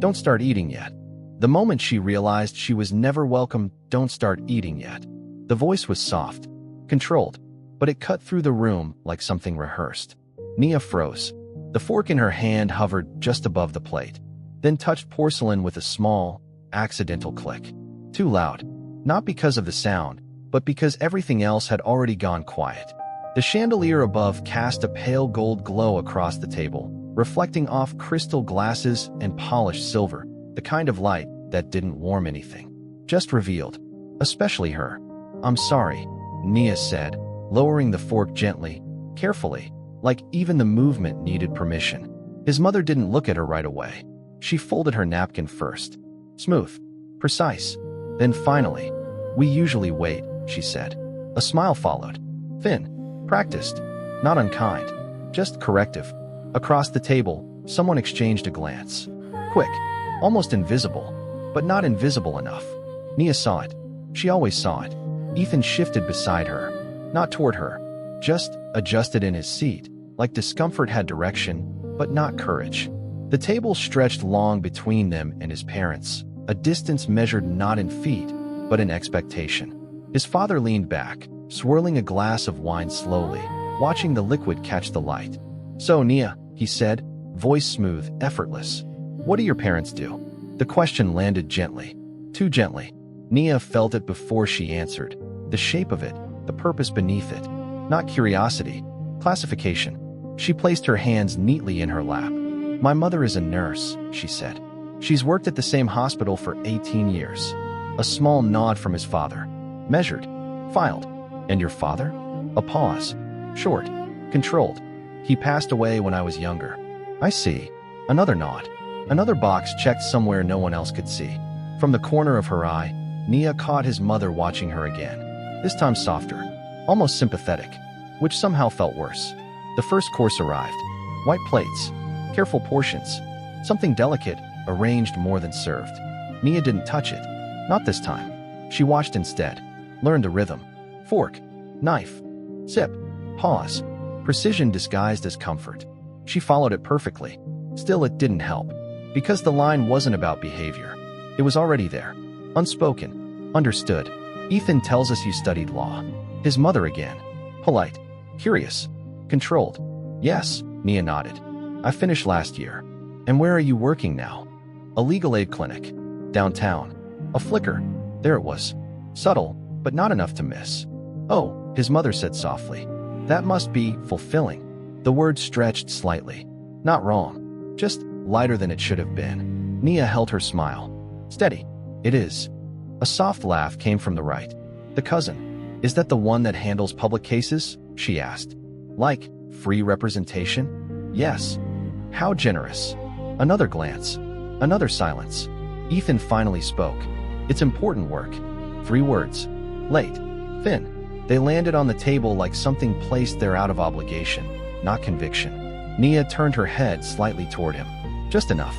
Don't start eating yet. The moment she realized she was never welcome, don't start eating yet. The voice was soft, controlled, but it cut through the room like something rehearsed. Nia froze. The fork in her hand hovered just above the plate, then touched porcelain with a small, accidental click. Too loud. Not because of the sound, but because everything else had already gone quiet. The chandelier above cast a pale gold glow across the table, reflecting off crystal glasses and polished silver, the kind of light that didn't warm anything, just revealed, especially her. "I'm sorry," Nia said, lowering the fork gently, carefully, like even the movement needed permission. His mother didn't look at her right away. She folded her napkin first. Smooth, precise. Then finally, "We usually wait," she said. A smile followed. Thin, practiced, not unkind, just corrective. Across the table, someone exchanged a glance. Quick, almost invisible, but not invisible enough. Nia saw it. She always saw it. Ethan shifted beside her, not toward her, just adjusted in his seat, like discomfort had direction, but not courage. The table stretched long between them and his parents, a distance measured not in feet, but in expectation. His father leaned back, swirling a glass of wine slowly, watching the liquid catch the light. "So, Nia," he said, voice smooth, effortless. "What do your parents do?" The question landed gently. Too gently. Nia felt it before she answered. The shape of it, the purpose beneath it. Not curiosity, classification. She placed her hands neatly in her lap. "My mother is a nurse," she said. "She's worked at the same hospital for 18 years. A small nod from his father. Measured. Filed. "And your father?" A pause. Short. Controlled. "He passed away when I was younger." "I see." Another nod. Another box checked somewhere no one else could see. From the corner of her eye, Nia caught his mother watching her again. This time softer. Almost sympathetic. Which somehow felt worse. The first course arrived. White plates. Careful portions. Something delicate, arranged more than served. Nia didn't touch it. Not this time. She watched instead. Learned the rhythm. Fork. Knife. Sip. Pause. Precision disguised as comfort. She followed it perfectly. Still, it didn't help. Because the line wasn't about behavior. It was already there. Unspoken. Understood. "Ethan tells us you studied law." His mother again. Polite. Curious. Controlled. "Yes," Nia nodded. "I finished last year." "And where are you working now?" "A legal aid clinic. Downtown." A flicker. There it was. Subtle, but not enough to miss. "Oh," his mother said softly. "That must be fulfilling." The word stretched slightly. Not wrong. Just lighter than it should have been. Nia held her smile. "Steady." "It is." A soft laugh came from the right. "The cousin. Is that the one that handles public cases?" she asked. "Like, free representation?" "Yes." "How generous." Another glance. Another silence. Ethan finally spoke. "It's important work." 3 words. Late. Thin. They landed on the table like something placed there out of obligation, not conviction. Nia turned her head slightly toward him. Just enough.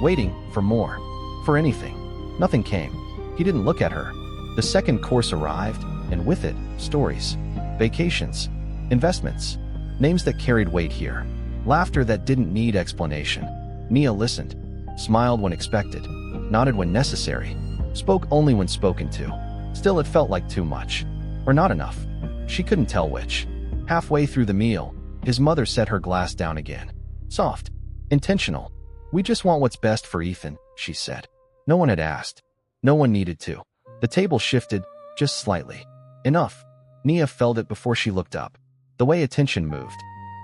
Waiting for more. For anything. Nothing came. He didn't look at her. The second course arrived, and with it, stories. Vacations. Investments. Names that carried weight here. Laughter that didn't need explanation. Nia listened. Smiled when expected. Nodded when necessary. Spoke only when spoken to. Still, it felt like too much. Or not enough. She couldn't tell which. Halfway through the meal, his mother set her glass down again. Soft. Intentional. "We just want what's best for Ethan," she said. No one had asked. No one needed to. The table shifted, just slightly. Enough. Nia felt it before she looked up. The way attention moved.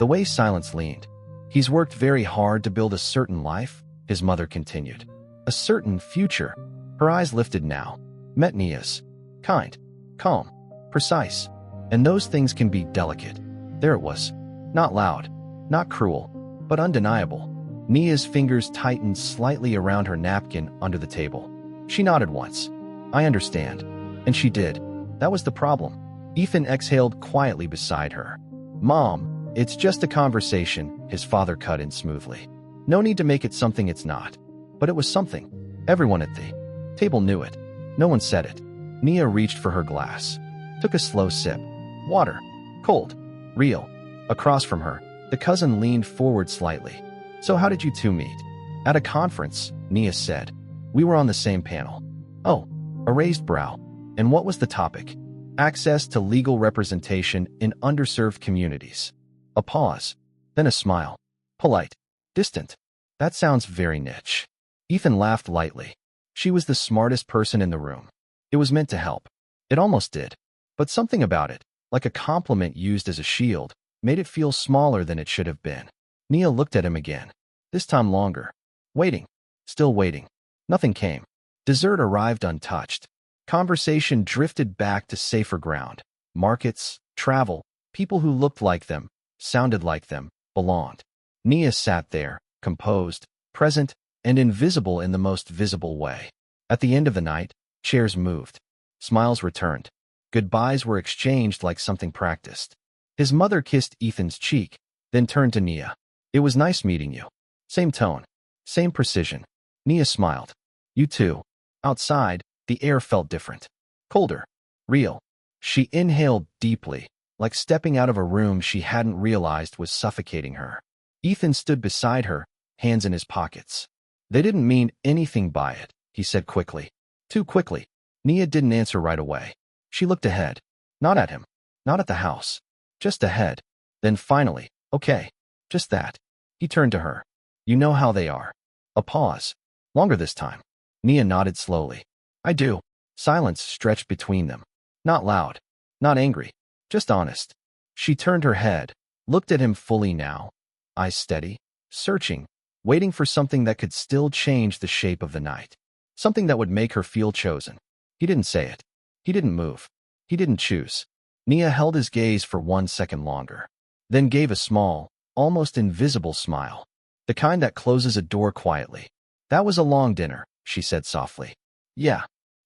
The way silence leaned. "He's worked very hard to build a certain life," his mother continued. "A certain future." Her eyes lifted now. Met Nia's. Kind. Calm. Precise. And those things can be delicate. There it was. Not loud. Not cruel. But undeniable. Nia's fingers tightened slightly around her napkin under the table. She nodded once. "I understand." And she did. That was the problem. Ethan exhaled quietly beside her. "Mom, it's just a conversation," his father cut in smoothly. "No need to make it something it's not." But it was something. Everyone at the table knew it. No one said it. Nia reached for her glass. Took a slow sip. Water. Cold. Real. Across from her, the cousin leaned forward slightly. "So how did you two meet?" "At a conference," Nia said. We were on the same panel. Oh, a raised brow. And what was the topic? Access to legal representation in underserved communities. A pause, then a smile. Polite, distant. That sounds very niche. Ethan laughed lightly. She was the smartest person in the room. It was meant to help. It almost did. But something about it, like a compliment used as a shield, made it feel smaller than it should have been. Nia looked at him again. This time longer. Waiting. Still waiting. Nothing came. Dessert arrived untouched. Conversation drifted back to safer ground. Markets, travel, people who looked like them, sounded like them, belonged. Nia sat there, composed, present, and invisible in the most visible way. At the end of the night, chairs moved. Smiles returned. Goodbyes were exchanged like something practiced. His mother kissed Ethan's cheek, then turned to Nia. It was nice meeting you. Same tone. Same precision. Nia smiled. You too. Outside, the air felt different. Colder. Real. She inhaled deeply, like stepping out of a room she hadn't realized was suffocating her. Ethan stood beside her, hands in his pockets. They didn't mean anything by it, he said quickly. Too quickly. Nia didn't answer right away. She looked ahead. Not at him. Not at the house. Just ahead. Then finally, okay. Just that. He turned to her. You know how they are. A pause. Longer this time. Nia nodded slowly. I do. Silence stretched between them. Not loud. Not angry. Just honest. She turned her head, looked at him fully now. Eyes steady. Searching. Waiting for something that could still change the shape of the night. Something that would make her feel chosen. He didn't say it. He didn't move. He didn't choose. Nia held his gaze for 1 second longer. Then gave a small, almost invisible smile. The kind that closes a door quietly. That was a long dinner, she said softly. Yeah.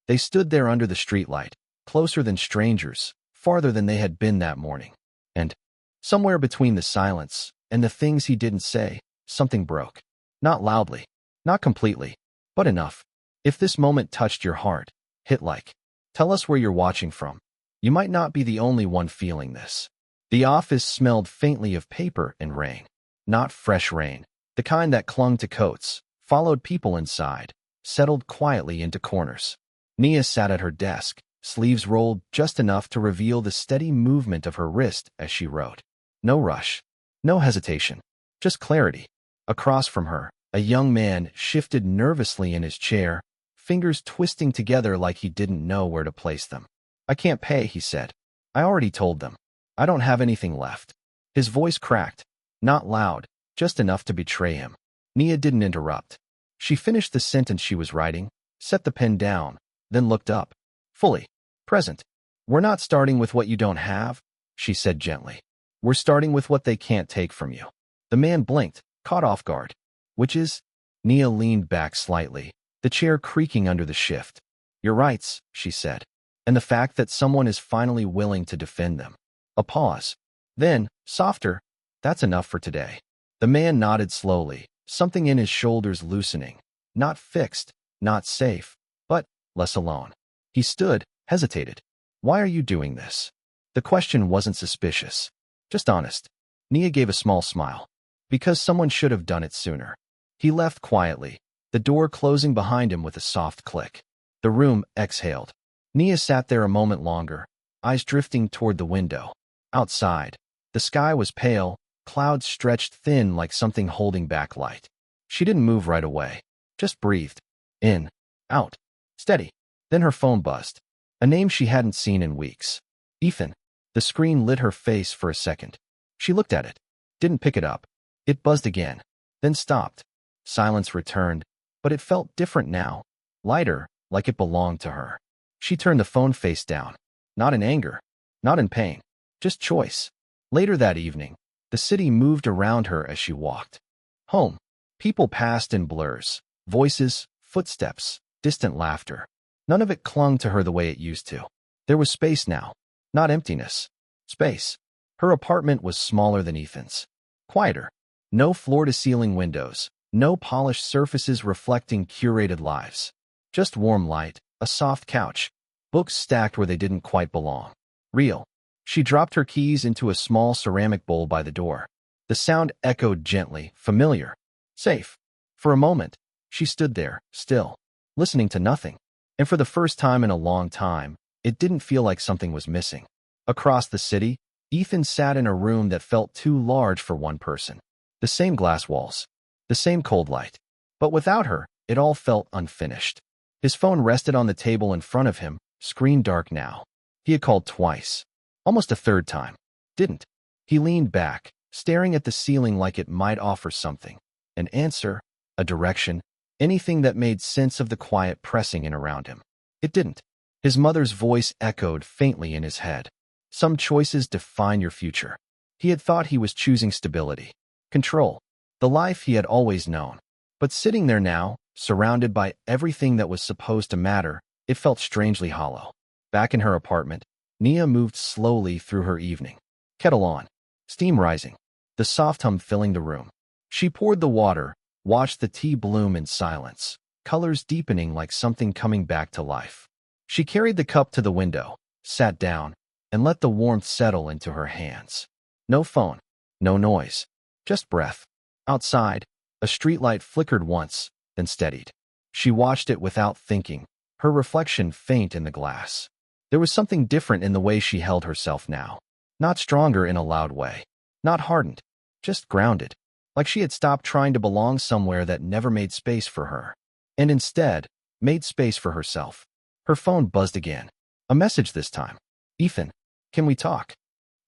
They stood there under the streetlight, closer than strangers, farther than they had been that morning. And, somewhere between the silence and the things he didn't say, something broke. Not loudly. Not completely. But enough. If this moment touched your heart, hit like. Tell us where you're watching from. You might not be the only one feeling this. The office smelled faintly of paper and rain. Not fresh rain. The kind that clung to coats, followed people inside, settled quietly into corners. Nia sat at her desk, sleeves rolled just enough to reveal the steady movement of her wrist as she wrote. No rush. No hesitation. Just clarity. Across from her, a young man shifted nervously in his chair, fingers twisting together like he didn't know where to place them. I can't pay, he said. I already told them. I don't have anything left. His voice cracked. Not loud, just enough to betray him. Nia didn't interrupt. She finished the sentence she was writing, set the pen down, then looked up. Fully. Present. We're not starting with what you don't have, she said gently. We're starting with what they can't take from you. The man blinked, caught off guard. Which is? Nia leaned back slightly, the chair creaking under the shift. Your rights, she said. And the fact that someone is finally willing to defend them. A pause. Then, softer, that's enough for today. The man nodded slowly, something in his shoulders loosening. Not fixed, not safe, but less alone. He stood, hesitated. Why are you doing this? The question wasn't suspicious. Just honest. Nia gave a small smile. Because someone should have done it sooner. He left quietly, the door closing behind him with a soft click. The room exhaled. Nia sat there a moment longer, eyes drifting toward the window. Outside, the sky was pale, clouds stretched thin like something holding back light. She didn't move right away, just breathed. In, out, steady. Then her phone buzzed. A name she hadn't seen in weeks. Ethan. The screen lit her face for a second. She looked at it. Didn't pick it up. It buzzed again, then stopped. Silence returned, but it felt different now. Lighter, like it belonged to her. She turned the phone face down. Not in anger. Not in pain. Just choice. Later that evening, the city moved around her as she walked. Home. People passed in blurs. Voices, footsteps, distant laughter. None of it clung to her the way it used to. There was space now. Not emptiness. Space. Her apartment was smaller than Ethan's. Quieter. No floor-to-ceiling windows. No polished surfaces reflecting curated lives. Just warm light, a soft couch. Books stacked where they didn't quite belong. Real. She dropped her keys into a small ceramic bowl by the door. The sound echoed gently, familiar. Safe. For a moment, She stood there, still, listening to nothing. And for the first time in a long time, it didn't feel like something was missing. Across the city, Ethan sat in a room that felt too large for one person. The same glass walls, the same cold light. But without her, it all felt unfinished. His phone rested on the table in front of him, screen dark now. He had called twice. Almost a third time. Didn't. He leaned back, staring at the ceiling like it might offer something. An answer, a direction, anything that made sense of the quiet pressing in around him. It didn't. His mother's voice echoed faintly in his head. Some choices define your future. He had thought he was choosing stability, control, the life he had always known. But sitting there now, surrounded by everything that was supposed to matter, it felt strangely hollow. Back in her apartment, Nia moved slowly through her evening. Kettle on, steam rising, the soft hum filling the room. She poured the water, watched the tea bloom in silence, colors deepening like something coming back to life. She carried the cup to the window, sat down, and let the warmth settle into her hands. No phone, no noise, just breath. Outside, a streetlight flickered once, then steadied. She watched it without thinking, her reflection faint in the glass. There was something different in the way she held herself now. Not stronger in a loud way. Not hardened. Just grounded. Like she had stopped trying to belong somewhere that never made space for her. And instead, made space for herself. Her phone buzzed again. A message this time. Ethan, can we talk?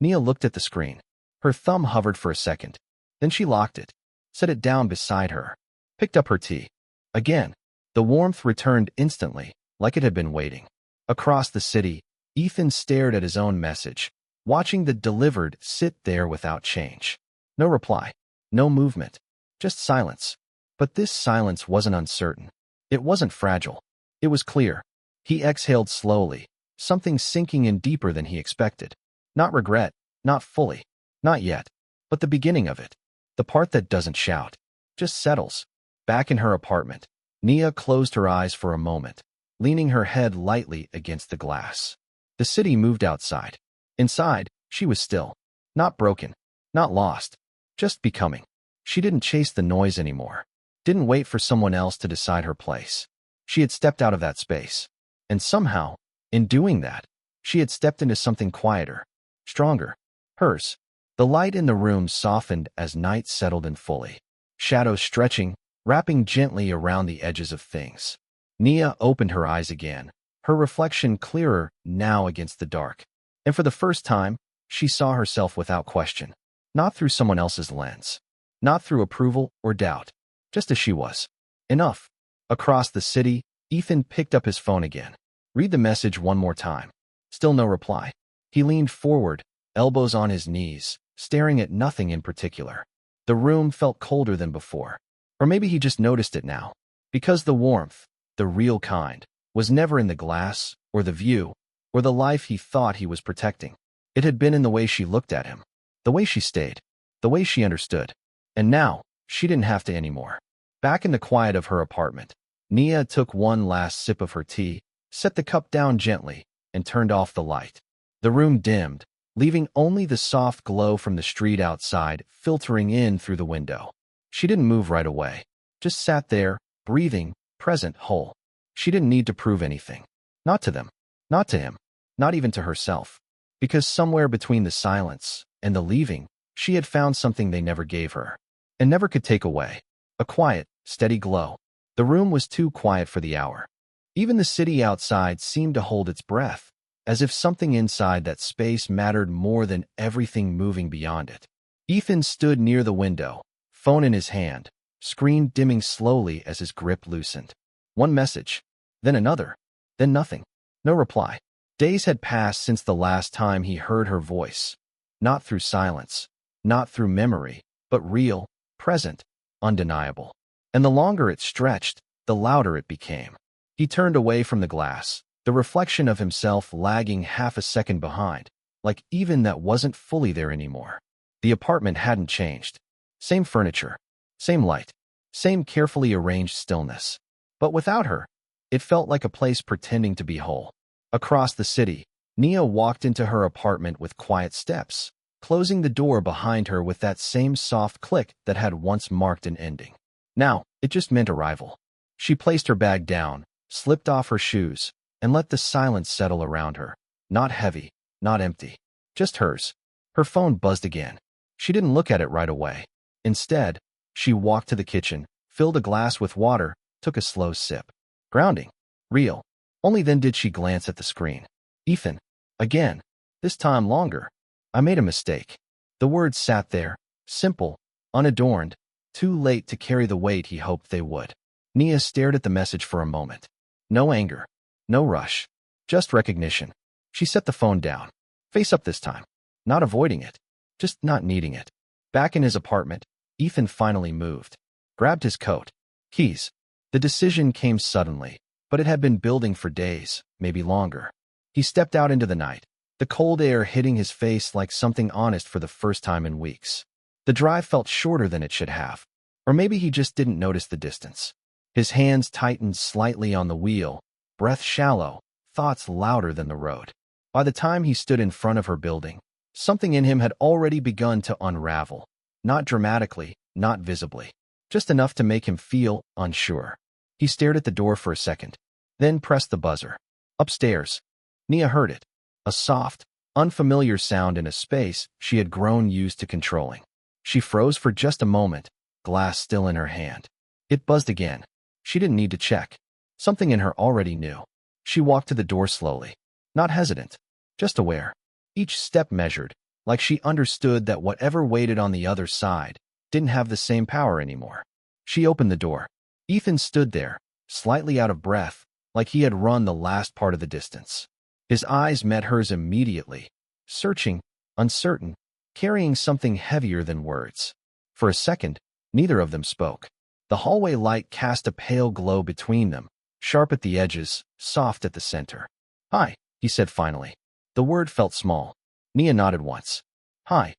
Nia looked at the screen. Her thumb hovered for a second. Then she locked it, set it down beside her, picked up her tea. Again, the warmth returned instantly, like it had been waiting. Across the city, Ethan stared at his own message, watching the delivered sit there without change. No reply, no movement, just silence. But this silence wasn't uncertain. It wasn't fragile. It was clear. He exhaled slowly, something sinking in deeper than he expected. Not regret, not fully, not yet, but the beginning of it. The part that doesn't shout, just settles. Back in her apartment, Nia closed her eyes for a moment, leaning her head lightly against the glass. The city moved outside. Inside, she was still. Not broken, not lost, just becoming. She didn't chase the noise anymore. Didn't wait for someone else to decide her place. She had stepped out of that space. And somehow, in doing that, she had stepped into something quieter, stronger, hers. The light in the room softened as night settled in fully. Shadows stretching, wrapping gently around the edges of things. Nia opened her eyes again, her reflection clearer now against the dark. And for the first time, she saw herself without question. Not through someone else's lens. Not through approval or doubt. Just as she was. Enough. Across the city, Ethan picked up his phone again. Read the message one more time. Still no reply. He leaned forward, elbows on his knees, staring at nothing in particular. The room felt colder than before. Or maybe he just noticed it now. Because the warmth, the real kind, was never in the glass, or the view, or the life he thought he was protecting. It had been in the way she looked at him. The way she stayed. The way she understood. And now, she didn't have to anymore. Back in the quiet of her apartment, Nia took one last sip of her tea, set the cup down gently, and turned off the light. The room dimmed, leaving only the soft glow from the street outside filtering in through the window. She didn't move right away. Just sat there, breathing, present, whole. She didn't need to prove anything. Not to them. Not to him. Not even to herself. Because somewhere between the silence and the leaving, she had found something they never gave her. And never could take away. A quiet, steady glow. The room was too quiet for the hour. Even the city outside seemed to hold its breath, as if something inside that space mattered more than everything moving beyond it. Ethan stood near the window, phone in his hand, screen dimming slowly as his grip loosened. One message, then another, then nothing. No reply. Days had passed since the last time he heard her voice. Not through silence, not through memory, but real, present, undeniable. And the longer it stretched, the louder it became. He turned away from the glass, the reflection of himself lagging half a second behind, like even that wasn't fully there anymore. The apartment hadn't changed. Same furniture, same light, same carefully arranged stillness. But without her, it felt like a place pretending to be whole. Across the city, Nia walked into her apartment with quiet steps, closing the door behind her with that same soft click that had once marked an ending. Now, it just meant arrival. She placed her bag down, slipped off her shoes, and let the silence settle around her. Not heavy, not empty, just hers. Her phone buzzed again. She didn't look at it right away. Instead, she walked to the kitchen, filled a glass with water, took a slow sip. Grounding. Real. Only then did she glance at the screen. Ethan. Again. This time longer. I made a mistake. The words sat there, simple, unadorned, too late to carry the weight he hoped they would. Nia stared at the message for a moment. No anger. No rush. Just recognition. She set the phone down. Face up this time. Not avoiding it. Just not needing it. Back in his apartment, Ethan finally moved. Grabbed his coat. Keys. The decision came suddenly, but it had been building for days, maybe longer. He stepped out into the night, the cold air hitting his face like something honest for the first time in weeks. The drive felt shorter than it should have. Or maybe he just didn't notice the distance. His hands tightened slightly on the wheel, breath shallow, thoughts louder than the road. By the time he stood in front of her building, something in him had already begun to unravel. Not dramatically, not visibly. Just enough to make him feel unsure. He stared at the door for a second, then pressed the buzzer. Upstairs. Nia heard it. A soft, unfamiliar sound in a space she had grown used to controlling. She froze for just a moment, glass still in her hand. It buzzed again. She didn't need to check. Something in her already knew. She walked to the door slowly. Not hesitant, just aware. Each step measured, like she understood that whatever waited on the other side didn't have the same power anymore. She opened the door. Ethan stood there, slightly out of breath, like he had run the last part of the distance. His eyes met hers immediately, searching, uncertain, carrying something heavier than words. For a second, neither of them spoke. The hallway light cast a pale glow between them, sharp at the edges, soft at the center. Hi, he said finally. The word felt small. Nia nodded once. Hi.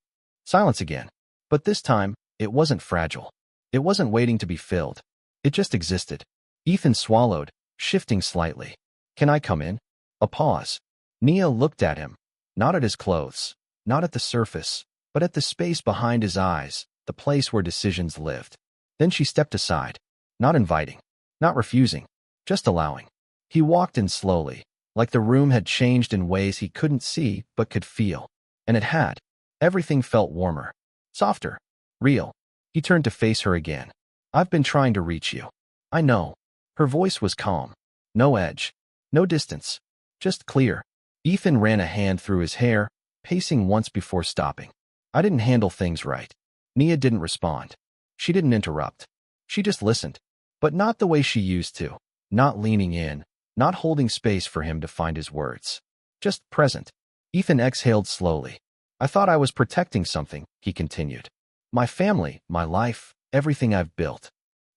Silence again. But this time, it wasn't fragile. It wasn't waiting to be filled. It just existed. Ethan swallowed, shifting slightly. Can I come in? A pause. Nia looked at him. Not at his clothes, not at the surface, but at the space behind his eyes, the place where decisions lived. Then she stepped aside. Not inviting. Not refusing. Just allowing. He walked in slowly, like the room had changed in ways he couldn't see but could feel. And it had. Everything felt warmer. Softer. Real. He turned to face her again. I've been trying to reach you. I know. Her voice was calm. No edge. No distance. Just clear. Ethan ran a hand through his hair, pacing once before stopping. I didn't handle things right. Nia didn't respond. She didn't interrupt. She just listened. But not the way she used to. Not leaning in. Not holding space for him to find his words. Just present. Ethan exhaled slowly. I thought I was protecting something, he continued. My family, my life, everything I've built.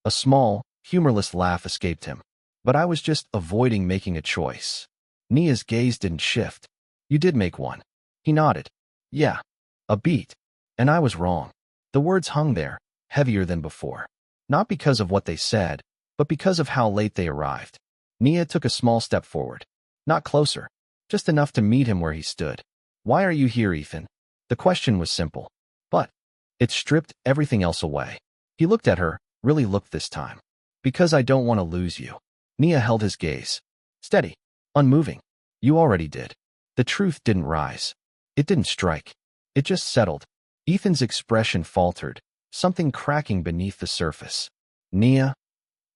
A small, humorless laugh escaped him. But I was just avoiding making a choice. Nia's gaze didn't shift. You did make one. He nodded. Yeah. A beat. And I was wrong. The words hung there, heavier than before. Not because of what they said, but because of how late they arrived. Nia took a small step forward. Not closer. Just enough to meet him where he stood. Why are you here, Ethan? The question was simple. But it stripped everything else away. He looked at her, really looked this time. Because I don't want to lose you. Nia held his gaze. Steady. Unmoving. You already did. The truth didn't rise. It didn't strike. It just settled. Ethan's expression faltered, something cracking beneath the surface. Nia,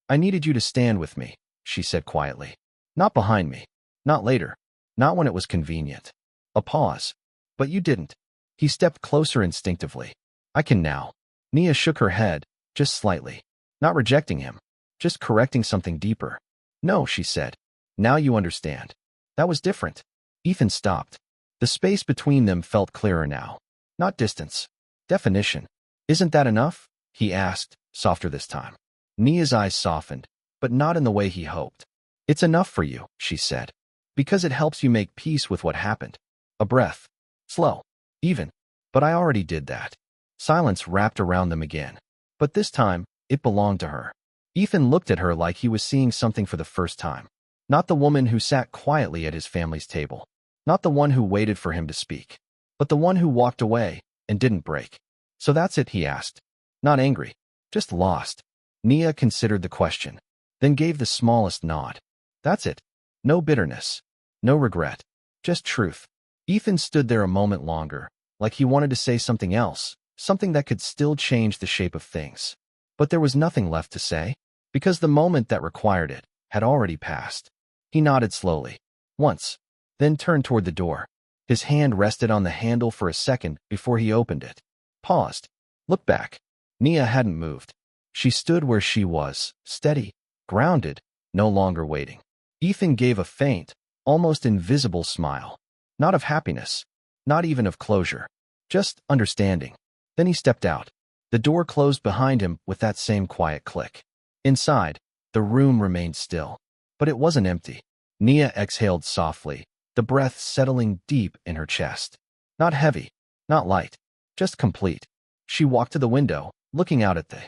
I needed you to stand with me, she said quietly. Not behind me. Not later. Not when it was convenient. A pause. But you didn't. He stepped closer instinctively. I can now. Nia shook her head, just slightly. Not rejecting him. Just correcting something deeper. No, she said. Now you understand. That was different. Ethan stopped. The space between them felt clearer now. Not distance. Definition. Isn't that enough? He asked, softer this time. Nia's eyes softened, but not in the way he hoped. It's enough for you, she said. Because it helps you make peace with what happened. A breath. Slow. Even. But I already did that. Silence wrapped around them again. But this time, it belonged to her. Ethan looked at her like he was seeing something for the first time. Not the woman who sat quietly at his family's table. Not the one who waited for him to speak. But the one who walked away and didn't break. So that's it, he asked. Not angry. Just lost. Nia considered the question. then gave the smallest nod. That's it. No bitterness. No regret. Just truth. Ethan stood there a moment longer, like he wanted to say something else, something that could still change the shape of things. But there was nothing left to say, because the moment that required it had already passed. He nodded slowly, once, then turned toward the door. His hand rested on the handle for a second before he opened it. Paused. Looked back. Nia hadn't moved. She stood where she was, steady, grounded, no longer waiting. Ethan gave a faint, almost invisible smile. Not of happiness, not even of closure, just understanding. Then he stepped out. The door closed behind him with that same quiet click. Inside, the room remained still, but it wasn't empty. Nia exhaled softly, the breath settling deep in her chest. Not heavy, not light, just complete. She walked to the window, looking out at the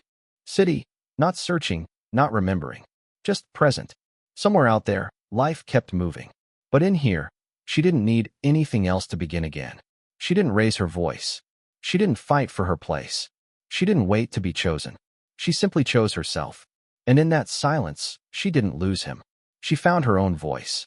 city, not searching, not remembering, just present. Somewhere out there, life kept moving. But in here, she didn't need anything else to begin again. She didn't raise her voice. She didn't fight for her place. She didn't wait to be chosen. She simply chose herself. And in that silence, she didn't lose him. She found her own voice.